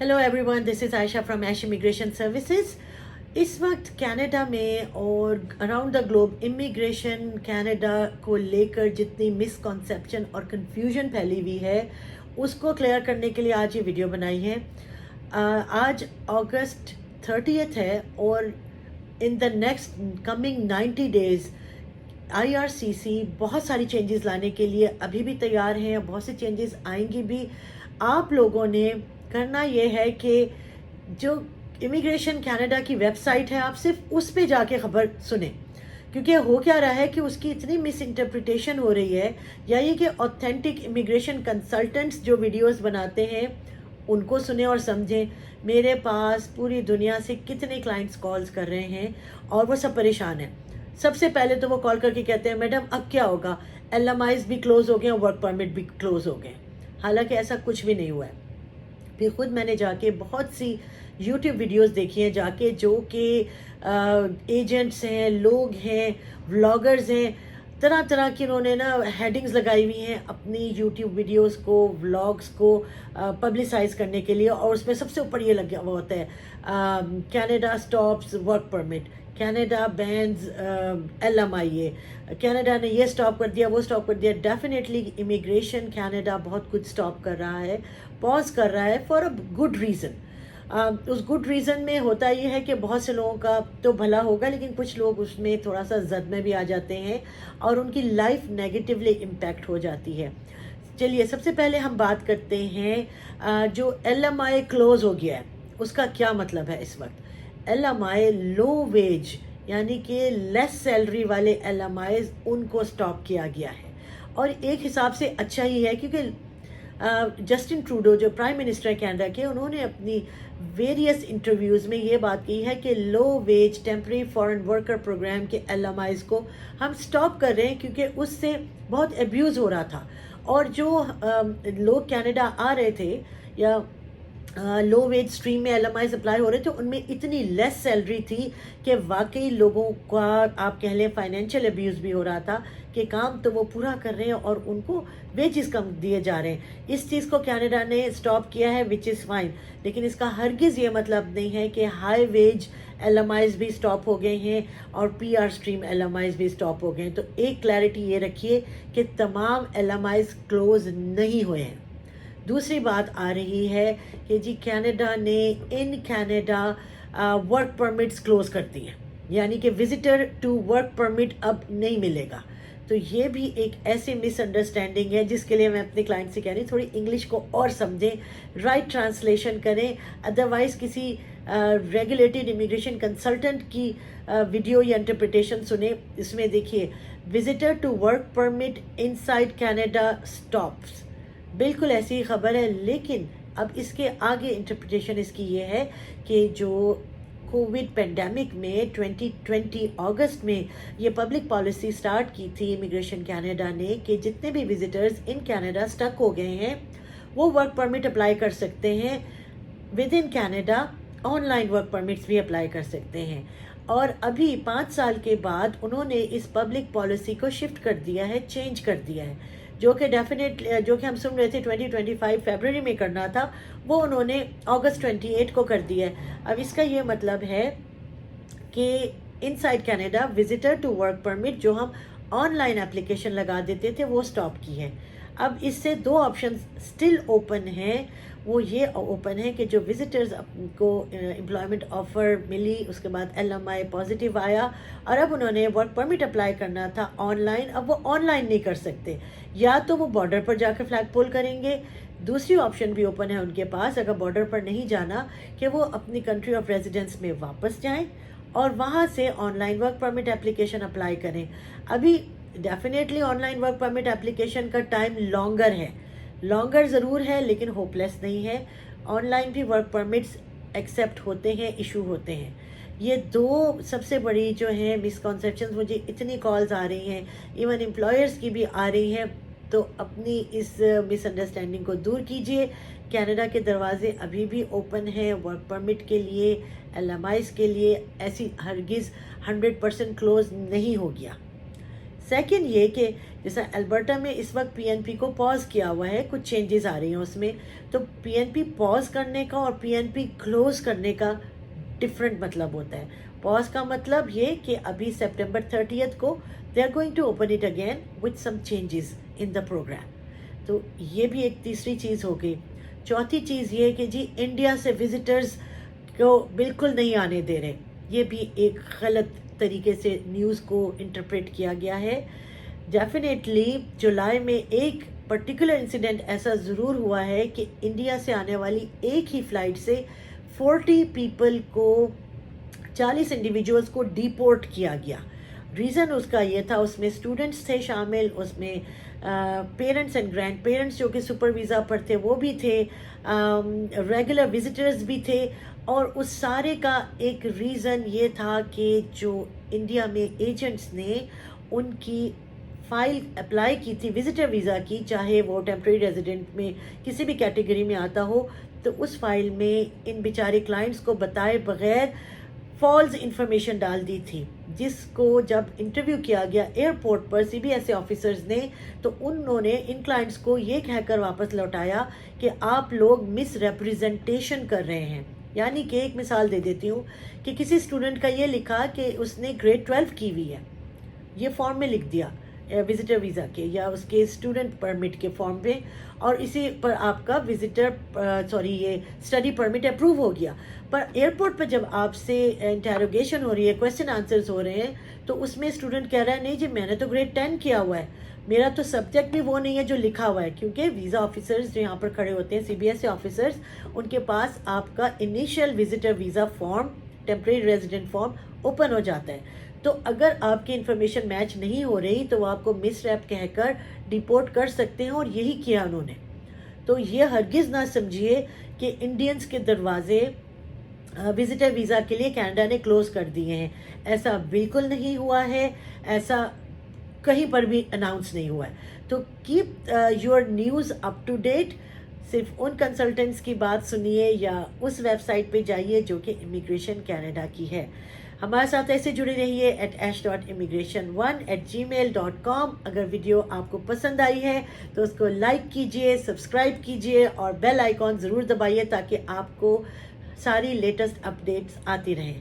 Hello everyone, this is Ayesha from Ash immigration services. इस वक्त Canada में और around the globe immigration Canada को लेकर जितनी मिसकॉन्सेप्शन और कंफ्यूजन फैली हुई है उसको क्लियर करने के लिए आज ये वीडियो बनाई है। आज अगस्त 30 है और in the next coming 90 days IRCC बहुत सारी चेंजेस लाने के लिए अभी भी तैयार हैं, बहुत सी चेंजेस आएंगी भी। आप लोगों ने करना ये है कि जो इमिग्रेशन कनाडा की वेबसाइट है आप सिर्फ उस पे जाके ख़बर सुने, क्योंकि हो क्या रहा है कि उसकी इतनी मिस इंटरप्रिटेशन हो रही है, या ये कि ऑथेंटिक इमिग्रेशन कंसल्टेंट्स जो वीडियोस बनाते हैं उनको सुने और समझें। मेरे पास पूरी दुनिया से कितने क्लाइंट्स कॉल्स कर रहे हैं और वो सब परेशान हैं। सबसे पहले तो वो कॉल करके कहते हैं मैडम अब क्या होगा, LMIs भी क्लोज़ हो गए और वर्क परमिट भी क्लोज़ हो गए। हालांकि ऐसा कुछ भी नहीं हुआ है। फिर खुद मैंने जाके बहुत सी YouTube वीडियोस देखी हैं जाके, जो कि एजेंट्स हैं, लोग हैं, व्लॉगर्स हैं, तरह तरह की उन्होंने ना हेडिंग्स लगाई हुई हैं अपनी YouTube वीडियोस को, व्लॉग्स को पब्लिसाइज करने के लिए। और उसमें सबसे ऊपर ये लगा हुआ होता है Canada stops work permit, Canada bans LMIA, Canada ने ये स्टॉप कर दिया, वो स्टॉप कर दिया। डेफिनेटली इमिग्रेशन कनाडा बहुत कुछ स्टॉप कर रहा है, पॉज कर रहा है फॉर अ गुड रीज़न। उस गुड रीज़न में होता ये है कि बहुत से लोगों का तो भला होगा, लेकिन कुछ लोग उसमें थोड़ा सा जद में भी आ जाते हैं और उनकी लाइफ नेगेटिवली इम्पैक्ट हो जाती है। चलिए सबसे पहले हम बात करते हैं जो LMI क्लोज हो गया है उसका क्या मतलब है। इस वक्त LMI लो वेज यानी कि लेस सैलरी वाले LMIs उनको स्टॉप किया गया है, और एक हिसाब से अच्छा ही है, क्योंकि जस्टिन ट्रूडो जो प्राइम मिनिस्टर कनाडा के, उन्होंने अपनी वेरियस इंटरव्यूज़ में ये बात की है कि low wage temporary foreign worker programme के LMIs को हम स्टॉप कर रहे हैं, क्योंकि उससे बहुत एब्यूज़ हो रहा था। और जो लोग कनाडा आ रहे थे या लो वेज स्ट्रीम में LMIs अप्लाई हो रहे थे, उनमें इतनी लेस सैलरी थी कि वाकई लोगों का आप कह लें फाइनेंशियल अब्यूज़ भी हो रहा था कि काम तो वो पूरा कर रहे हैं और उनको वेजेस कम दिए जा रहे हैं। इस चीज़ को कनाडा ने स्टॉप किया है, विच इज़ फाइन, लेकिन इसका हरगिज़ ये मतलब नहीं है कि हाई वेज LMIs भी स्टॉप हो गए हैं और PR स्ट्रीम LMIs भी स्टॉप हो गए हैं। तो एक क्लैरिटी ये रखिए कि तमाम LMIs क्लोज नहीं हुए हैं। दूसरी बात आ रही है कि जी कनाडा ने in Canada work permits close कर दी हैं, यानी कि विजिटर टू वर्क परमिट अब नहीं मिलेगा। तो ये भी एक ऐसी मिसअंडरस्टैंडिंग है जिसके लिए मैं अपने क्लाइंट से कह रही हूँ थोड़ी इंग्लिश को और समझें, राइट ट्रांसलेशन करें। अदरवाइज़ किसी रेगुलेटेड इमिग्रेशन कंसल्टेंट की वीडियो या इंटरप्रिटेशन सुने। इसमें देखिए visitor to work permit inside Canada stops, बिल्कुल ऐसी ही खबर है, लेकिन अब इसके आगे इंटरप्रिटेशन इसकी ये है कि जो कोविड पेंडेमिक में 2020 अगस्त में ये पब्लिक पॉलिसी स्टार्ट की थी इमिग्रेशन कनाडा ने कि जितने भी विजिटर्स इन कनाडा स्टक हो गए हैं वो वर्क परमिट अप्लाई कर सकते हैं with in Canada, online work permits भी अप्लाई कर सकते हैं। और अभी 5 साल के बाद उन्होंने इस पब्लिक पॉलिसी को शिफ्ट कर दिया है, चेंज कर दिया है, जो कि जो कि हम सुन रहे थे 2025 फरवरी में करना था, वो उन्होंने अगस्त 28 को कर दिया है। अब इसका ये मतलब है कि inside Canada visitor to work permit जो हम ऑनलाइन एप्लीकेशन लगा देते थे वो स्टॉप की है। अब इससे दो ऑप्शन स्टिल ओपन हैं। वो ये ओपन है कि जो विजिटर्स को एम्प्लॉयमेंट ऑफ़र मिली, उसके बाद LMI पॉजिटिव आया और अब उन्होंने वर्क परमिट अप्लाई करना था ऑनलाइन, अब वो ऑनलाइन नहीं कर सकते, या तो वो बॉर्डर पर जाकर फ्लैग पोल करेंगे। दूसरी ऑप्शन भी ओपन है उनके पास, अगर बॉर्डर पर नहीं जाना, कि वो अपनी कंट्री ऑफ रेजिडेंस में वापस जाएं और वहाँ से online work permit application apply करें। अभी definitely online work permit application का टाइम लॉन्गर है, लॉन्गर ज़रूर है, लेकिन होपलेस नहीं है। ऑनलाइन भी वर्क परमिट्स एक्सेप्ट होते हैं, इशू होते हैं। ये दो सबसे बड़ी जो हैं मिसकॉन्सेप्शंस, मुझे इतनी कॉल्स आ रही हैं, इवन एम्प्लॉयर्स की भी आ रही हैं, तो अपनी इस मिसअंडरस्टैंडिंग को दूर कीजिए। कनाडा के दरवाजे अभी भी ओपन हैं वर्क परमिट के लिए, LMIs के लिए। ऐसी हरगिज़ 100% क्लोज नहीं हो गया। سیکنڈ یہ کہ جیسا البرٹا میں اس وقت پی این پی کو پاز کیا ہوا ہے، کچھ چینجز آ رہی ہیں اس میں، تو پی این پی پاز کرنے کا اور پی این پی کلوز کرنے کا ڈفرینٹ مطلب ہوتا ہے. پاز کا مطلب یہ کہ ابھی سپٹمبر 30 کو they are going to open it again with some changes in the program. تو یہ بھی ایک تیسری چیز ہو گئی. چوتھی چیز یہ کہ جی انڈیا سے وزٹرز کو بالکل نہیں آنے دے رہے، یہ بھی ایک غلط طریقے سے نیوز کو انٹرپریٹ کیا گیا ہے. ڈیفینیٹلی جولائی میں ایک پرٹیکولر انسیڈنٹ ایسا ضرور ہوا ہے کہ انڈیا سے آنے والی ایک ہی فلائٹ سے 40 پیپل کو 40 انڈیویجولس کو ڈیپورٹ کیا گیا. ریزن اس کا یہ تھا، اس میں اسٹوڈنٹس تھے شامل، اس میں پیرنٹس اینڈ گرینڈ پیرنٹس جو کہ سپر ویزا پر تھے وہ بھی تھے، ریگولر وزٹرز بھی تھے. اور اس سارے کا ایک ریزن یہ تھا کہ جو انڈیا میں ایجنٹس نے ان کی فائل اپلائی کی تھی وزٹر ویزا کی، چاہے وہ ٹیمپریری ریزیڈنٹ میں کسی بھی کیٹیگری میں آتا ہو، تو اس فائل میں ان بیچارے کلائنٹس کو بتائے بغیر فالس انفارمیشن ڈال دی تھی، جس کو جب انٹرویو کیا گیا ایئرپورٹ پر C B S E officers نے، تو انہوں نے ان کلائنٹس کو یہ کہہ کر واپس لوٹایا کہ آپ لوگ مس ریپریزنٹیشن کر رہے ہیں. یعنی کہ ایک مثال دے دیتی ہوں کہ کسی اسٹوڈنٹ کا یہ لکھا کہ اس نے گریڈ 12 کی ہوئی ہے، یہ فارم میں لکھ دیا وزٹر ویزا کے یا اس کے اسٹوڈنٹ پرمٹ کے فارم پہ، اور اسی پر آپ کا یہ اسٹڈی پرمٹ اپروو ہو گیا. پر ایئرپورٹ پہ جب آپ سے انٹیروگیشن ہو رہی ہے، کویسچن آنسرز ہو رہے ہیں، تو اس میں اسٹوڈنٹ کہہ رہا ہے نہیں جی میں نے تو گریڈ 10 کیا ہوا ہے، میرا تو سبجیکٹ بھی وہ نہیں ہے جو لکھا ہوا ہے. کیونکہ ویزا آفیسرز جو یہاں پر کھڑے ہوتے ہیں C B S E officers, ان کے پاس آپ کا initial visitor visa form, temporary resident form open ہو جاتا ہے. تو اگر آپ کی انفارمیشن میچ نہیں ہو رہی تو وہ آپ کو مس ریپ کہہ کر ڈیپورٹ کر سکتے ہیں، اور یہی کیا انہوں نے. تو یہ ہرگز نہ سمجھیے کہ انڈینز کے دروازے وزٹر ویزا کے لیے کینیڈا نے کلوز کر دیے ہیں. ایسا بالکل نہیں ہوا ہے، ایسا کہیں پر بھی اناؤنس نہیں ہوا ہے. تو keep your news up to date. صرف ان کنسلٹنٹس کی بات سنیے یا اس ویب سائٹ پہ جائیے جو کہ امیگریشن کینیڈا کی ہے. ہمارے ساتھ ایسے جڑے رہیے @ash.immigration1@gmail.com. اگر ویڈیو آپ کو پسند آئی ہے تو اس کو لائک کیجئے، سبسکرائب کیجئے اور بیل آئیکن ضرور دبائیے تاکہ آپ کو ساری لیٹسٹ اپڈیٹس آتی رہیں.